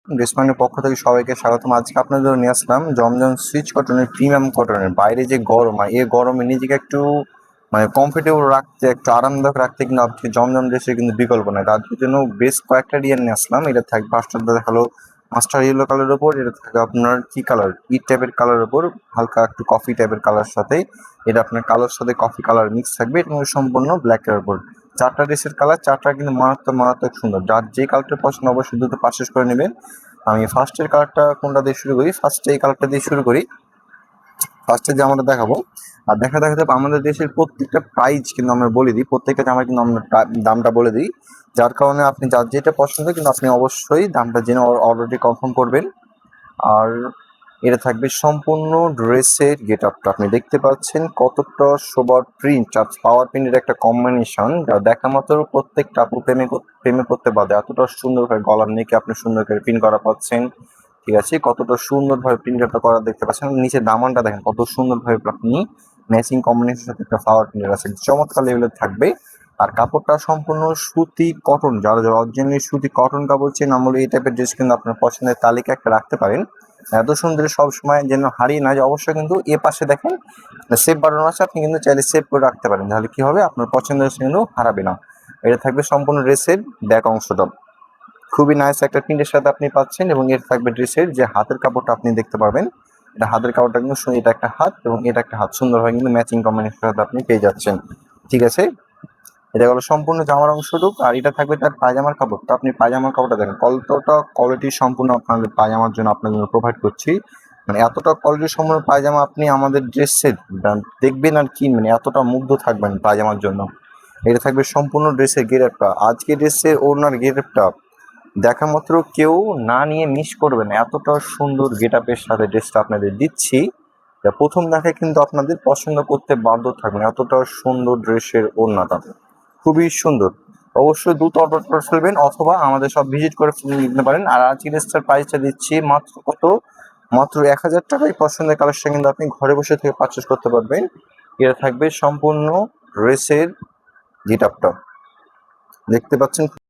ড্রেসমানের পক্ষ থেকে সবাইকে স্বাগতম। আজকে আপনাদের জন্য নিয়ে আসলাম জমজম সুইচ কটনের প্রিমিয়াম কটনের। বাইরে যে গরম, আর এই গরমে নিজেকে একটু কমফোর্টেবল রাখতে, একটু আরামদায়ক রাখতে কিন্তু আপনি জমজম ড্রেসের কিন্তু বিকল্প নাই। তার জন্য বেশ কয়েকটা ডিজাইন নিয়ে আসলাম। এটা থাকবে ফার্স্টটা দেখালো মাস্টার ইয়েলো কালারের ওপর, এটা থাকবে আপনার কি কালার, ইট টাইপের কালারের ওপর, হালকা একটু কফি টাইপের কালার সাথে। এটা আপনার কালোর সাথে কফি কালার মিক্স থাকবে এবং সম্পূর্ণ ব্ল্যাক কালার ওপর। চারটা ড্রেসের কালার, চারটা কিন্তু মারাত্মক সুন্দর। যার যে কালারটা পছন্দ অবশ্যই দ্রুত পারচেজ করে নেবেন। আমি ফার্স্টের কালারটা কোনটা দিয়ে শুরু করি, ফার্স্টে এই কালারটা দিয়ে শুরু করি। ফার্স্টে যে আমরা দেখাবো, আর দেখাতে আমাদের দেশের প্রত্যেকটা প্রাইস কিন্তু আমরা বলে দিই, প্রত্যেকটা জামার কিন্তু আমরা দামটা বলে দিই। যার কারণে আপনি যার যেটা পছন্দ কিন্তু আপনি অবশ্যই দামটা জেনে অলরেডি কনফার্ম করবেন। আর এটা থাকবে সম্পূর্ণ ড্রেসের গেট আপটা। আপনি দেখতে পাচ্ছেন কতটা সোবার প্রিন্ট আর পাওয়ার প্রিন্টের একটা কম্বিনেশন, যা দেখা মাত্র প্রত্যেকটা আপু প্রেমে করতে বাদে। এতটা সুন্দরভাবে গলার নেকে আপনি সুন্দর করে প্রিন্ট করা পাচ্ছেন। ঠিক আছে, কতটা সুন্দরভাবে প্রিন্টারটা করা দেখতে পাচ্ছেন। নিচে দামানটা দেখেন কত সুন্দরভাবে আপনি ম্যাচিং কম্বিনেশনের সাথে একটা ফ্লাওয়ার প্রিন্টার আছে, চমৎকার লেভেলের থাকবে। আর কাপড়টা সম্পূর্ণ সুতি কটন, যারা অরিজিনালি সুতি কটন কাপড় চেন আমলে এই টাইপের ড্রেস কিন্তু আপনার পছন্দের তালিকা একটা রাখতে পারেন। এত সুন্দর সব সময় যেন হারিয়ে না যায়। অবশ্যই কিন্তু এ পাশে দেখেন সেভ বাটন আছে, আপনি কিন্তু চাইলে সেভ করে রাখতে পারেন, তাহলে কি হবে আপনার পছন্দের কিন্তু হারাবে না। এটা থাকবে সম্পূর্ণ ড্রেসের ব্যাক অংশটা, খুবই নাইস একটা প্রিন্টের সাথে আপনি পাচ্ছেন। এবং এর থাকবে ড্রেসের যে হাতের কাপড়টা আপনি দেখতে পারবেন, এটা হাতের কাপড়টা কিন্তু এটা একটা হাত এবং এটা একটা হাত সুন্দরভাবে কিন্তু ম্যাচিং কম্বিনেশনের সাথে আপনি পেয়ে যাচ্ছেন। ঠিক আছে, এটা হলো সম্পূর্ণ জামার অংশটুক। আর এটা থাকবে তার পায়জামার কাপড়। তো আপনি পায়জামার কাপড়টা দেখেন কতটা কোয়ালিটি সম্পূর্ণ আপনাদের পায়জামার জন্য আপনার জন্য প্রোভাইড করছি। এতটা কোয়ালিটি সম্পূর্ণ পায়জামা আপনি আমাদের ড্রেসের দেখবেন আর কিনবেন, এতটা মুগ্ধ থাকবেন পায়জামার জন্য। এটা থাকবে সম্পূর্ণ ড্রেসের গেটআপটা। আজকে ড্রেসের ওনার গেটআপটা দেখা মাত্র কেউ না নিয়ে মিস করবে না, এতটা সুন্দর গেটআপের সাথে ড্রেসটা আপনাদের দিচ্ছি, যা প্রথম দেখায় কিন্তু আপনাদের পছন্দ করতে বাধ্য থাকবেন। এতটা সুন্দর ড্রেসের ওড়নাটা, খুবই সুন্দর। অবশ্যই দ্রুত অর্ডার করে ফেলবেন অথবা আমাদের সব ভিজিট করে নিতে পারেন। আর আজকে ড্রেসটার প্রাইসটা দিচ্ছি মাত্র কত, মাত্র 1000 টাকায় পছন্দের কালেকশন কিন্তু আপনি ঘরে বসে থেকে পারচেস করতে পারবেন। এটা থাকবে সম্পূর্ণ ড্রেসের গেটআপটা, দেখতে পাচ্ছেন।